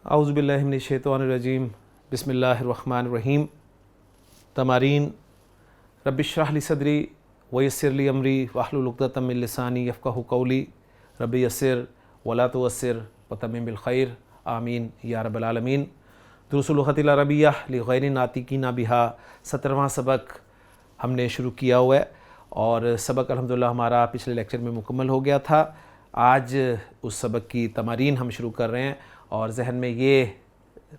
اعوذ باللہ من الشیطان الرجیم بسم اللہ الرحمن الرحیم. تمارین. رب اشرح لی صدری ویسر لی امری واحلل عقدۃ من لسانی یفقہوا قولی. رب یسر ولا تعسر وتمم بالخیر آمین یا رب العالمین. دروس اللغۃ العربیہ لغیر ناطقین بہا 17واں سبق ہم نے شروع کیا ہوا ہے اور سبق الحمدللہ ہمارا پچھلے لیکچر میں مکمل ہو گیا تھا. آج اس سبق کی تمارین ہم شروع کر رہے ہیں اور ذہن میں یہ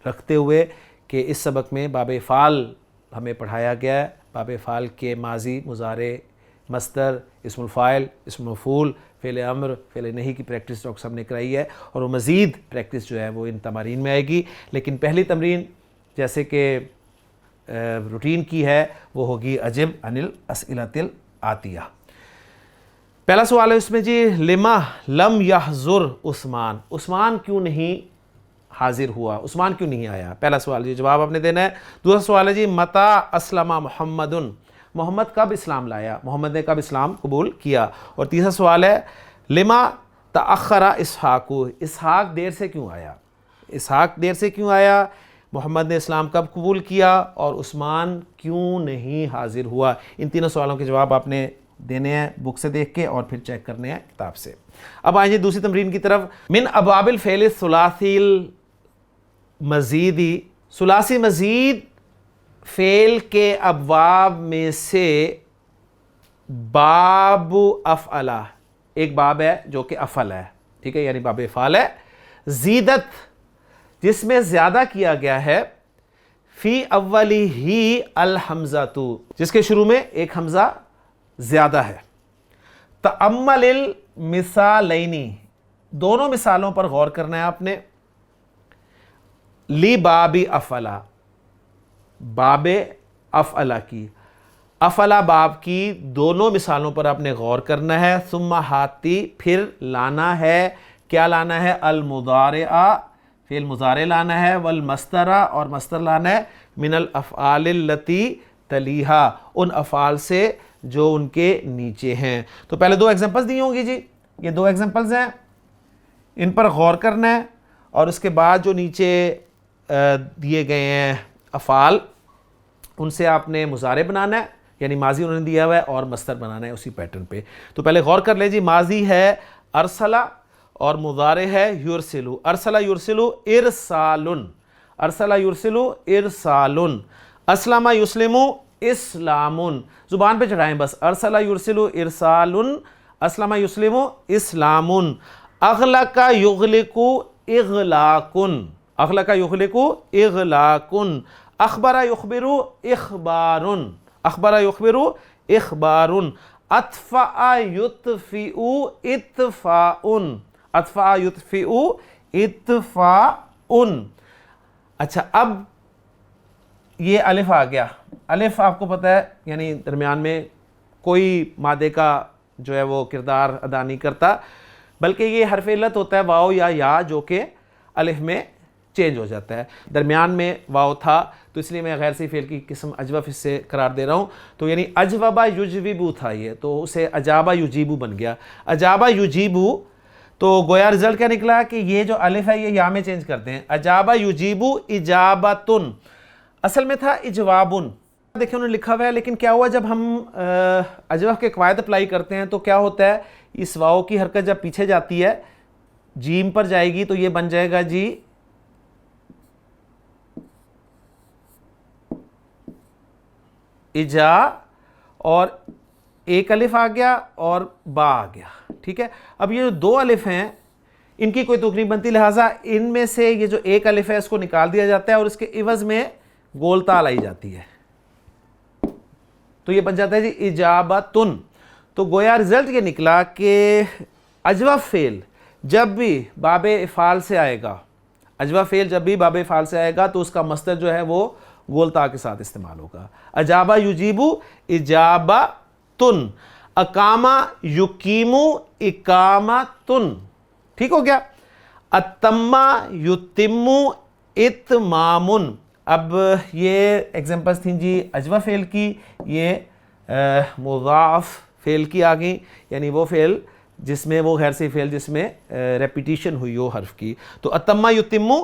رکھتے ہوئے کہ اس سبق میں باب افعال ہمیں پڑھایا گیا ہے. باب افعال کے ماضی، مضارع، مصدر، اسم الفاعل، اسم مفعول، فعل امر، فعل نہی کی پریکٹس ڈاکٹر صاحب نے کرائی ہے اور وہ مزید پریکٹس جو ہے وہ ان تمارین میں آئے گی. لیکن پہلی تمرین جیسے کہ روٹین کی ہے وہ ہوگی اجب عن الاسئلۃ الآتیہ. پہلا سوال ہے اس میں جی لما لم یحضر عثمان. عثمان کیوں نہیں حاضر ہوا، عثمان کیوں نہیں آیا؟ پہلا سوال جی جواب آپ نے دینا ہے. دوسرا سوال ہے جی متی اسلم محمد. محمد کب اسلام لایا، محمد نے کب اسلام قبول کیا. اور تیسرا سوال ہے لما تأخر اسحاق. اسحاق دیر سے کیوں آیا، اسحاق دیر سے کیوں آیا، محمد نے اسلام کب قبول کیا اور عثمان کیوں نہیں حاضر ہوا. ان تینوں سوالوں کے جواب آپ نے دینے ہیں بک سے دیکھ کے اور پھر چیک کرنے ہیں کتاب سے. اب آئیں جی دوسری تمرین کی طرف. من ابواب الفعل الثلاثی المزیدی. ثلاثی مزید فعل کے ابواب میں سے باب افعلہ، ایک باب ہے جو کہ افعل ہے، ٹھیک ہے، یعنی باب افعال ہے. زیدت جس میں زیادہ کیا گیا ہے، فی اولی ہی الحمزۃ جس کے شروع میں ایک حمزہ زیادہ ہے. تأمل المثالین، دونوں مثالوں پر غور کرنا ہے آپ نے. لی باب افعلہ، باب افعلہ کی، افعلہ باب کی دونوں مثالوں پر آپ نے غور کرنا ہے. ثم ہاتی، پھر لانا ہے، کیا لانا ہے؟ المضارع، فعل مضارع لانا ہے. والمصدر، اور مصدر لانا ہے. من الافعال التی تلیہا، ان افعال سے جو ان کے نیچے ہیں. تو پہلے دو ایگزامپلز دی ہوں گی جی، یہ دو ایگزامپلز ہیں، ان پر غور کرنا ہے اور اس کے بعد جو نیچے دیے گئے ہیں افعال ان سے آپ نے مضارع بنانا ہے، یعنی ماضی انہوں نے دیا ہوا ہے، اور مصدر بنانا ہے اسی پیٹرن پہ. تو پہلے غور کر لیں جی. ماضی ہے ارسلہ اور مضارع ہے یرسلو. Ursula یرسلو ارسالن، Ursula یرسلو ارسالن. اسلم یسلمو اسلامن. زبان پہ چڑھائیں بس. ارسلہ یرسلو ارسالن، اسلم یسلمو اسلامن. اغلق یغلق اغلاقن، اغلق یغلق اغلاقن. اخبر یخبر اخبارن، اخبر یخبر اخبارن. اطفأ یطفئ اطفاءن، اطفأ یطفئ اطفاءن. اچھا اب یہ الف آ گیا. الف آپ کو پتہ ہے یعنی درمیان میں کوئی مادے کا جو ہے وہ کردار ادا نہیں کرتا، بلکہ یہ حرف علت ہوتا ہے واو یا جو کہ الف میں چینج ہو جاتا ہے. درمیان میں واو تھا تو اس لیے میں غیر صحیح فعل کی قسم اجوف اس سے قرار دے رہا ہوں. تو یعنی اجوبا یجوبو تھا یہ، تو اسے اجابا یجیبو بن گیا. اجابا یجیبو، تو گویا رزلٹ کیا نکلا کہ یہ جو الف ہے یہ یا میں چینج کرتے ہیں. اجابا یجیبو اجابتن، اصل میں تھا اجوابن. دیکھیں انہوں نے لکھا ہوا ہے، لیکن کیا ہوا جب ہم اجوف کے قواعد اپلائی کرتے ہیں تو کیا ہوتا ہے، اس واو کی حرکت جب پیچھے جاتی ہے جیم پر جائے گی تو یہ بن جائے گا جی اجا، اور ایک الف آ گیا اور با آ گیا. ٹھیک ہے، اب یہ جو دو الف ہیں ان کی کوئی توقع نہیں بنتی، لہٰذا ان میں سے یہ جو ایک الف ہے اس کو نکال دیا جاتا ہے اور اس کے عوض میں گول تال آئی جاتی ہے، تو یہ بن جاتا ہے جی اجابتن. تو گویا رزلٹ یہ نکلا کہ اجوف فعل جب بھی باب افعال سے آئے گا، اجوف فعل جب بھی باب افعال سے آئے گا تو اس کا مصدر جو ہے وہ گول تا کے ساتھ استعمال ہوگا. اجابہ یجیبو اجابتن، اقامہ یقیمو اقامتن. ٹھیک ہو گیا. اتمہ یتمو اتمامن. اب یہ ایگزامپلس تھیں جی اجوف فعل کی، یہ مضاعف فعل کی آ گئیں، یعنی وہ فعل جس میں وہ غیر صحیح فعل جس میں ریپیٹیشن ہوئی ہو حرف کی. تو اتمہ یتمو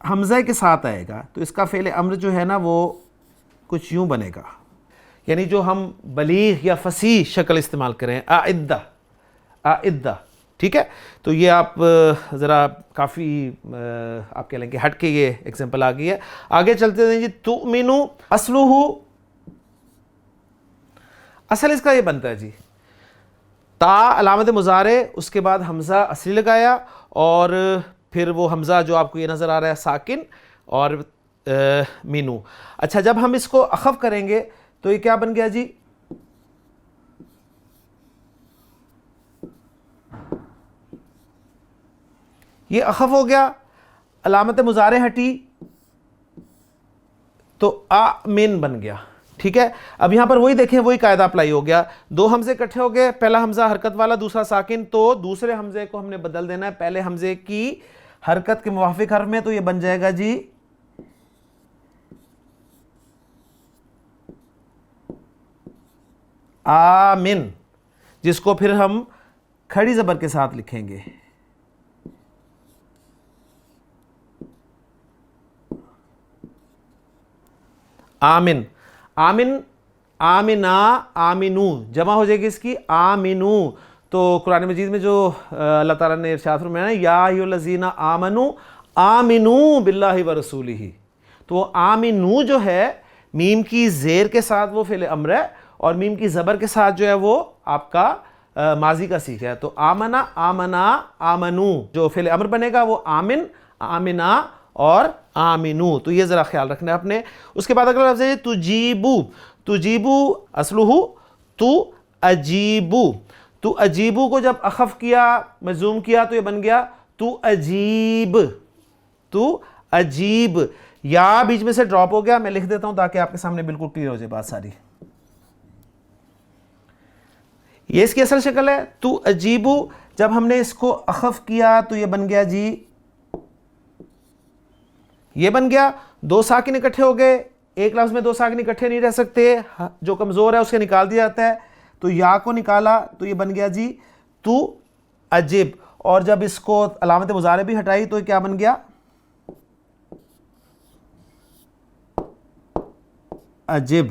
حمزہ کے ساتھ آئے گا تو اس کا فعل امر جو ہے نا وہ کچھ یوں بنے گا، یعنی جو ہم بلیغ یا فصیح شکل استعمال کریں، اعدہ اعدہ، ٹھیک ہے. تو یہ آپ ذرا کافی آپ کہہ لیں کہ ہٹ کے یہ ایگزامپل آ گئی ہے. آگے چلتے ہیں جی. تؤمنو اصلہ، اصل اس کا یہ بنتا ہے جی تا علامت مضارع، اس کے بعد حمزہ اصلی لگایا اور پھر وہ حمزہ جو آپ کو یہ نظر آ رہا ہے ساکن اور مینو. اچھا جب ہم اس کو اخف کریں گے تو یہ کیا بن گیا جی؟ یہ اخف ہو گیا، علامت مضارع ہٹی تو آمن بن گیا، ٹھیک ہے. اب یہاں پر وہی دیکھیں، وہی قاعدہ اپلائی ہو گیا. دو حمزے اکٹھے ہو گئے، پہلا حمزہ حرکت والا دوسرا ساکن، تو دوسرے حمزے کو ہم نے بدل دینا ہے پہلے حمزے کی حرکت کے موافق حرف میں، تو یہ بن جائے گا جی آمن، جس کو پھر ہم کھڑی زبر کے ساتھ لکھیں گے. آمن، آمن، آمنا، آمنو، جمع ہو جائے گی اس کی آمنو. تو قرآن مجید میں جو اللہ تعالیٰ نے ارشاد فرمایا ہے یا ایھا الذین آمنو آمنو باللہ ورسولہ، تو آمنو جو ہے میم کی زیر کے ساتھ وہ فعل امر ہے اور میم کی زبر کے ساتھ جو ہے وہ آپ کا ماضی کا صیغہ ہے. تو آمنا، آمنا، آمنو، جو فعل امر بنے گا وہ آمن، آمنا اور آمنو. تو یہ ذرا خیال رکھنا ہے اپنے. اس کے بعد اگلا لفظ ہے تجیبو. تجیبو اصلہ تو اجیبو. تو اجیبو کو جب اخف کیا، مجزوم کیا، تو یہ بن گیا تو اجیب. تو اجیب، یا بیچ میں سے ڈراپ ہو گیا، میں لکھ دیتا ہوں تاکہ آپ کے سامنے بالکل کلیئر ہو جائے بات ساری. یہ اس کی اصل شکل ہے تو اجیبو. جب ہم نے اس کو اخف کیا تو یہ بن گیا جی، یہ بن گیا. دو ساکن اکٹھے ہو گئے، ایک لفظ میں دو ساکن اکٹھے نہیں رہ سکتے، جو کمزور ہے اس کے نکال دیا جاتا ہے. تو یا کو نکالا تو یہ بن گیا جی تو اجب. اور جب اس کو علامت مضارع بھی ہٹائی تو یہ کیا بن گیا؟ اجب.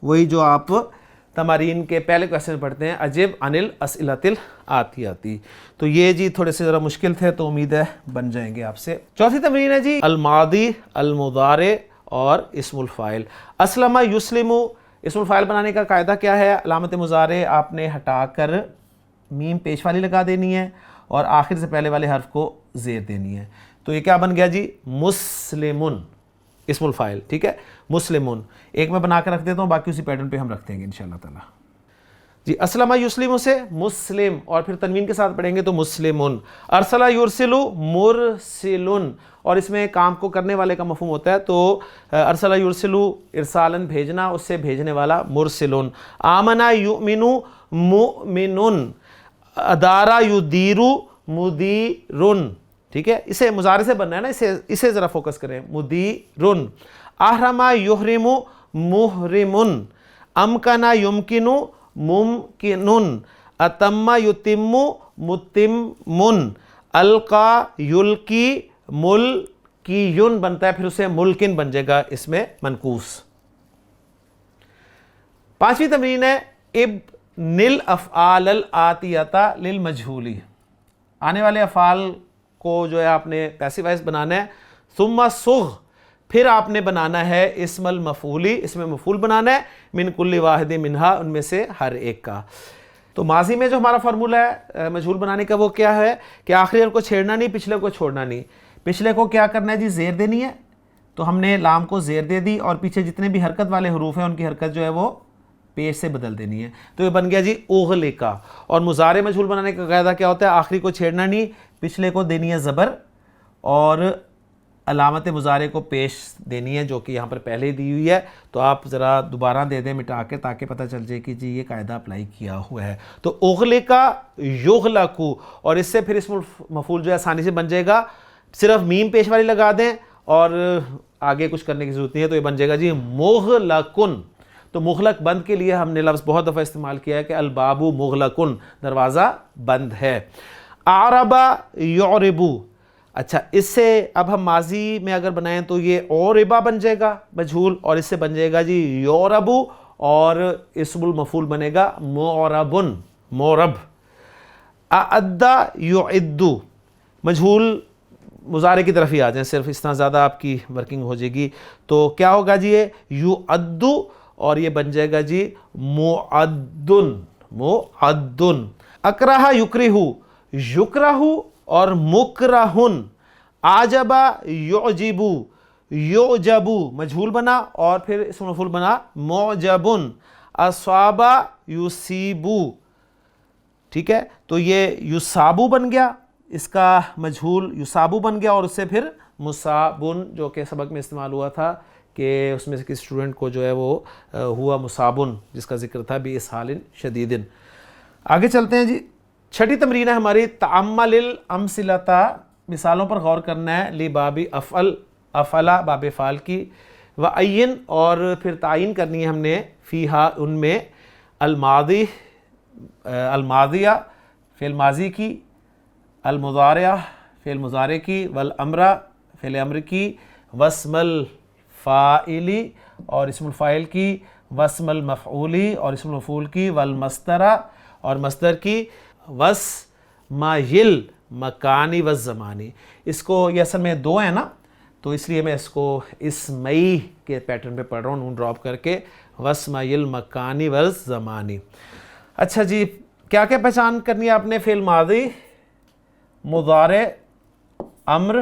وہی جو آپ تمارین کے پہلے کویسچن پڑھتے ہیں، اجب عن الاسئلۃ الآتیۃ. تو یہ جی تھوڑے سے ذرا مشکل تھے، تو امید ہے بن جائیں گے آپ سے. چوتھی تمرین ہے جی الماضی، المضارع اور اسم الفاعل. اسلم یسلم، اسم الفاعل بنانے کا قاعدہ کیا ہے؟ علامت مضارع آپ نے ہٹا کر میم پیش والی لگا دینی ہے اور آخر سے پہلے والے حرف کو زیر دینی ہے. تو یہ کیا بن گیا جی؟ مسلمن، اسم الفاعل، ٹھیک ہے، مسلمون. ایک میں بنا کر رکھ دیتا ہوں، باقی اسی پیٹرن پہ ہم رکھ دیں گے انشاءاللہ تعالی. جی اسلم یسلم سے مسلم، اور پھر تنوین کے ساتھ پڑھیں گے تو مسلمون. ارسل یرسل مرسلن، اور اس میں کام کو کرنے والے کا مفہوم ہوتا ہے. تو ارسل یرسل ارسالن بھیجنا، اس سے بھیجنے والا مرسلن. آمنا یؤمن مؤمن، ادارا یدیر مدیرن، ٹھیک ہے. اسے مضارع سے بننا ہے نا، اسے ذرا فوکس کریں. مدیرن. احرم یحرم محرمن. امکن یمکن ممکنن. اتم یتم متمن. القا یلقی ملکیون بنتا ہے، پھر اسے ملکن بن جائے گا اس میں منقوص. پانچویں تمرین ہے ابن الافعال الآتیۃ للمجہول. آنے والے افعال کو جو ہے آپ نے پیسو وائس بنانا ہے. ثم صغ، پھر آپ نے بنانا ہے اسم المفعولی، اس میں مفعول بنانا ہے. من کل واحد منہا، ان میں سے ہر ایک کا. تو ماضی میں جو ہمارا فارمولہ ہے مجہول بنانے کا وہ کیا ہے کہ آخری حرف کو چھیڑنا نہیں، پچھلے کو چھوڑنا نہیں. پچھلے کو کیا کرنا ہے جی؟ زیر دینی ہے. تو ہم نے لام کو زیر دے دی اور پیچھے جتنے بھی حرکت والے حروف ہیں ان کی حرکت جو ہے وہ پیش سے بدل دینی ہے. تو یہ بن گیا جی اغلقا. اور مضارع مجہول بنانے کا قاعدہ کیا ہوتا ہے؟ آخری کو چھیڑنا نہیں، پچھلے کو دینی ہے زبر اور علامت مضارع کو پیش دینی ہے جو کہ یہاں پر پہلے ہی دی ہوئی ہے. تو آپ ذرا دوبارہ دے دیں مٹا کے تاکہ پتہ چل جائے کہ جی یہ قاعدہ اپلائی کیا ہوا ہے. تو اغلقا یغلقو، اور اس سے پھر اسم مفعول جو ہے آسانی سے بن جائے گا. صرف میم پیش والی لگا دیں اور آگے کچھ کرنے کی ضرورت نہیں ہے. تو یہ بن جائے گا جی مغلقن. تو مغلق بند کے لیے ہم نے لفظ بہت دفعہ استعمال کیا ہے کہ الباب مغلقن، دروازہ بند ہے. اعرب یعرب، اچھا اس سے اب ہم ماضی میں اگر بنائیں تو یہ اوربا بن جائے گا مجہول، اور اس سے بن جائے گا جی یوربو، اور اسم المفعول بنے گا موربن، مورب۔ اعدّ یعدّ مجہول مضارع کی طرف ہی آ جائیں، صرف اتنا زیادہ آپ کی ورکنگ ہو جائے گی، تو کیا ہوگا جی یہ یعد، اور یہ بن جائے گا جی معدن، معدن۔ اکرہ یکرہ، یکرہ اور مکرہن۔ اعجب یعجب، یعجب مجہول بنا اور پھر اسم مفعول بنا معجبن۔ اصاب یصیب، ٹھیک ہے، تو یہ یصابو بن گیا، اس کا مجہول یصابو بن گیا، اور اس سے پھر مصابن جو کہ سبق میں استعمال ہوا تھا کہ اس میں سے کسی اسٹوڈنٹ کو جو ہے وہ ہوا مصابن، جس کا ذکر تھا بِإِسْحَالٍ شدید۔ آگے چلتے ہیں جی، چھٹی تمرین ہے ہماری تأمل الامثلۃ، مثالوں پر غور کرنا ہے، لباب افعل، افعلا باب فعل کی، وعین اور پھر تعین کرنی ہے ہم نے، فیہا ان میں، الماضی الماضیہ فعل ماضی کی، المضارعہ فعل مضارع کی، والامر فعل امر کی، واسم الفاعل اور اسم الفاعل کی، واسم المفعول اور اسم المفعول کی، والمصدر اور مصدر کی، واسم المکانی والزمانی۔ اس کو یہ اصل میں دو ہیں نا، تو اس لیے میں اس کو اسمئی کے پیٹرن پہ پڑھ رہا ہوں، نون ڈراپ کر کے، واسم المکانی والزمانی۔ اچھا جی، کیا کیا پہچان کرنی ہے آپ نے؟ فعل ماضی، مضارع، امر،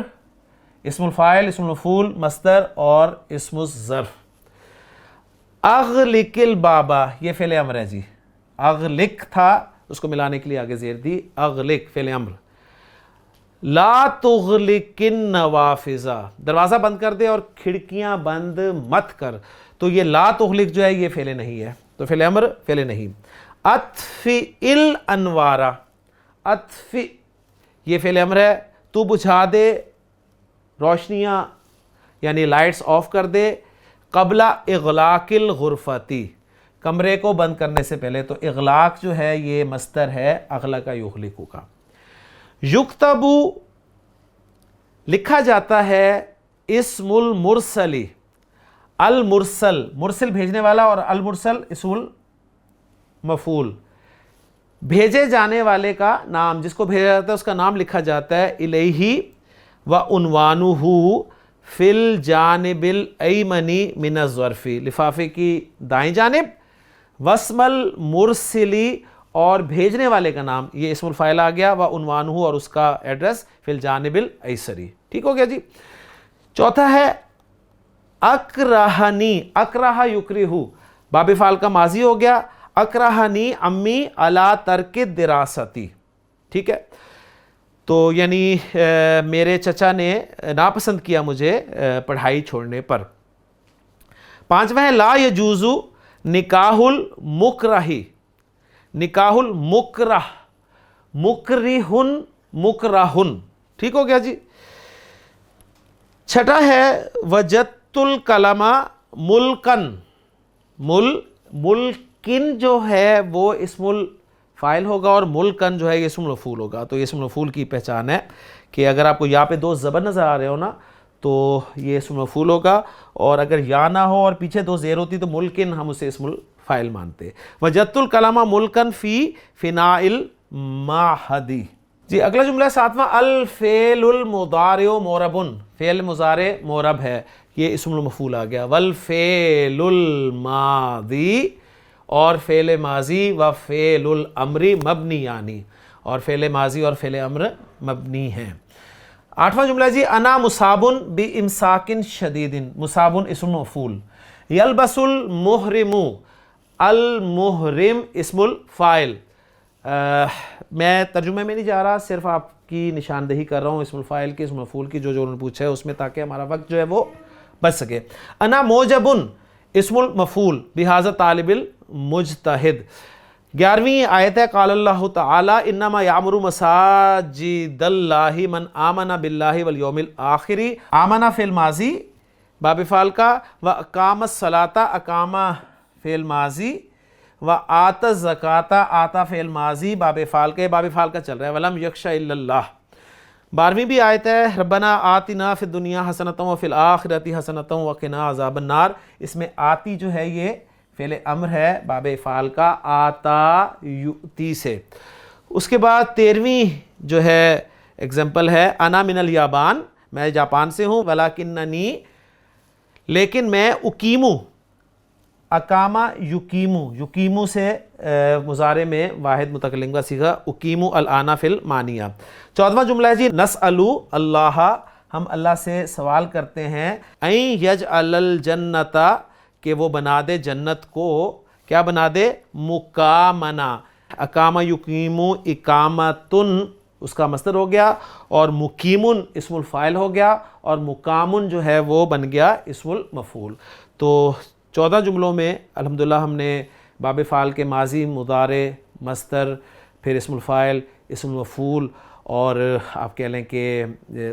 اسم الفاعل، اسم المفعول، مصدر اور اسم الظرف۔ اغلق البابا یہ فعل امر ہے جی، اغلق تھا، اس کو ملانے کے لیے آگے زیر دی، اغلق فعل امر۔ لا تغلق النوافذ دروازہ بند کر دے اور کھڑکیاں بند مت کر، تو یہ لا تغلق جو ہے یہ فعل نہیں ہے، تو فعل امر فعل نہیں۔ اطفئ الانوار، اطفئ یہ فعل امر ہے، تو بجھا دے روشنیاں یعنی لائٹس آف کر دے، قبل اغلاق الغرفتی کمرے کو بند کرنے سے پہلے، تو اغلاق جو ہے یہ مصدر ہے اغلق یغلق کا۔ یکتب لکھا جاتا ہے، اسم المرسلی، المرسل مرسل بھیجنے والا، اور المرسل اسم المفعول بھیجے جانے والے کا نام، جس کو بھیجا جاتا ہے اس کا نام لکھا جاتا ہے، الیہ وعنوانہ فی الجانب الایمن من الظرف لفافے کی دائیں جانب، واسم المرسلی اور بھیجنے والے کا نام، یہ اسم الفاعل آ گیا، وعنوانہ اور اس کا ایڈریس فی الجانب الایسری، ٹھیک ہو گیا جی۔ چوتھا ہے اکرہنی، اکرہ یکرہ باب فعل کا ماضی ہو گیا، اکرہنی امی علی ترک الدراستی، ٹھیک ہے، تو یعنی میرے چچا نے ناپسند کیا مجھے پڑھائی چھوڑنے پر۔ پانچواں ہے لا یجوز نکاح المکرہ، نکاح المکرہ، مکرہن مکرہن، ٹھیک ہو گیا جی۔ چھٹا ہے وجدت الکلم ملکن، ملکن جو ہے وہ اسم الفاعل ہوگا، اور ملکن جو ہے یہ اسم المفعول ہوگا، تو یہ اسم المفعول کی پہچان ہے کہ اگر آپ کو یہاں پہ دو زبر نظر آ رہے ہو نا تو یہ اسم المفعول ہوگا، اور اگر یا نہ ہو اور پیچھے دو زیر ہوتی تو ملکن ہم اسے اسم الفاعل مانتے۔ وجدت الکلم ملکن فی فناء المعہد۔ جی اگلا جملہ ساتواں، الفعل المضارع موربن، فعل مضارع مورب ہے، یہ اسم المفعول آ گیا۔ والفعل الماضی اور فعل ماضی و فعل الامر مبنی یعنی، اور فعل ماضی اور فعل امر مبنی ہیں۔ آٹھواں جملہ جی، انا مصابن بامساک شدید، مصابن اسم مفعول۔ یلبس المحرم، المحرم اسم الفاعل۔ میں ترجمے میں نہیں جا رہا، صرف آپ کی نشاندہی کر رہا ہوں اسم الفاعل کی، اسم مفعول کی، جو انہوں نے پوچھا ہے اس میں، تاکہ ہمارا وقت جو ہے وہ بچ سکے۔ انا موجبن اسم المفعول بہذا طالب المجتہد۔ 11ویں آیت ہے، قال اللہ تعالی انما یعمر مساجد اللہ من آمن باللہ والیوم الآخر، آمن فعل ماضی باب فعل کا، واقام الصلاۃ اقام فعل ماضی، وآت الزکاۃ آتا فعل ماضی باب فعل کے، باب فعل کا چل رہا ہے، ولم یخش الا اللہ۔ 12ویں بھی آیت ہے ربنا آتنا فی الدنیا حسنۃ وفی الآخرۃ حسنۃ وقنا عذاب النار. اس میں آتی جو ہے یہ فعل امر ہے باب افعال کا، آتا یؤتی سے. اس کے بعد 13ویں جو ہے ایگزامپل ہے انا من الیابان، میں جاپان سے ہوں، ولکننی لیکن میں اقیمو، اقامہ یقیمو، یقیمو سے مضارع میں واحد متکلم کا صیغہ اقیمو الآن فی المانیہ. 14واں جملہ ہے جی نسألو اللہ، ہم اللہ سے سوال کرتے ہیں این یجعل الجنت، کہ وہ بنا دے جنت کو، کیا بنا دے؟ مقامنا. اقامہ یقیمو اقامتن اس کا مصدر ہو گیا، اور مقیمن اسم الفاعل ہو گیا، اور مقامن جو ہے وہ بن گیا اسم المفعول. تو 14 جملوں میں الحمدللہ ہم نے باب فعال کے ماضی، مضارع، مصدر، پھر اسم الفاعل، اسم المفعول، اور آپ کہہ لیں کہ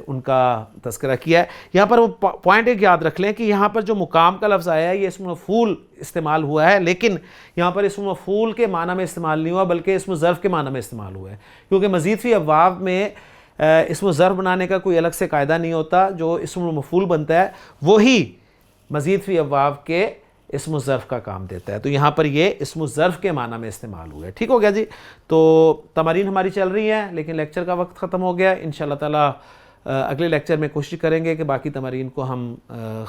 ان کا تذکرہ کیا ہے. یہاں پر وہ پوائنٹ ایک یاد رکھ لیں کہ یہاں پر جو مقام کا لفظ آیا ہے یہ اسم مفعول استعمال ہوا ہے، لیکن یہاں پر اسم مفعول کے معنی میں استعمال نہیں ہوا بلکہ اسم ظرف کے معنی میں استعمال ہوا ہے، کیونکہ مزید فی ابواب میں اسم ظرف بنانے کا کوئی الگ سے قاعدہ نہیں ہوتا. جو اسم مفعول بنتا ہے وہی مزید فی ابواب کے اسم الظرف کا کام دیتا ہے. تو یہاں پر یہ اسم الظرف کے معنی میں استعمال ہوا ہے. ٹھیک ہو گیا جی. تو تمارین ہماری چل رہی ہیں لیکن لیکچر کا وقت ختم ہو گیا. انشاءاللہ تعالی اگلے لیکچر میں کوشش کریں گے کہ باقی تمارین کو ہم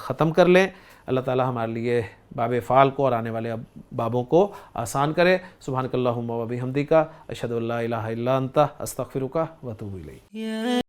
ختم کر لیں. اللہ تعالی ہمارے لیے باب فعال کو اور آنے والے بابوں کو آسان کرے. سبحانک اللہم و بحمدک، اشہد ان لا الہ الا انت، استغفرک و اتوب الیک.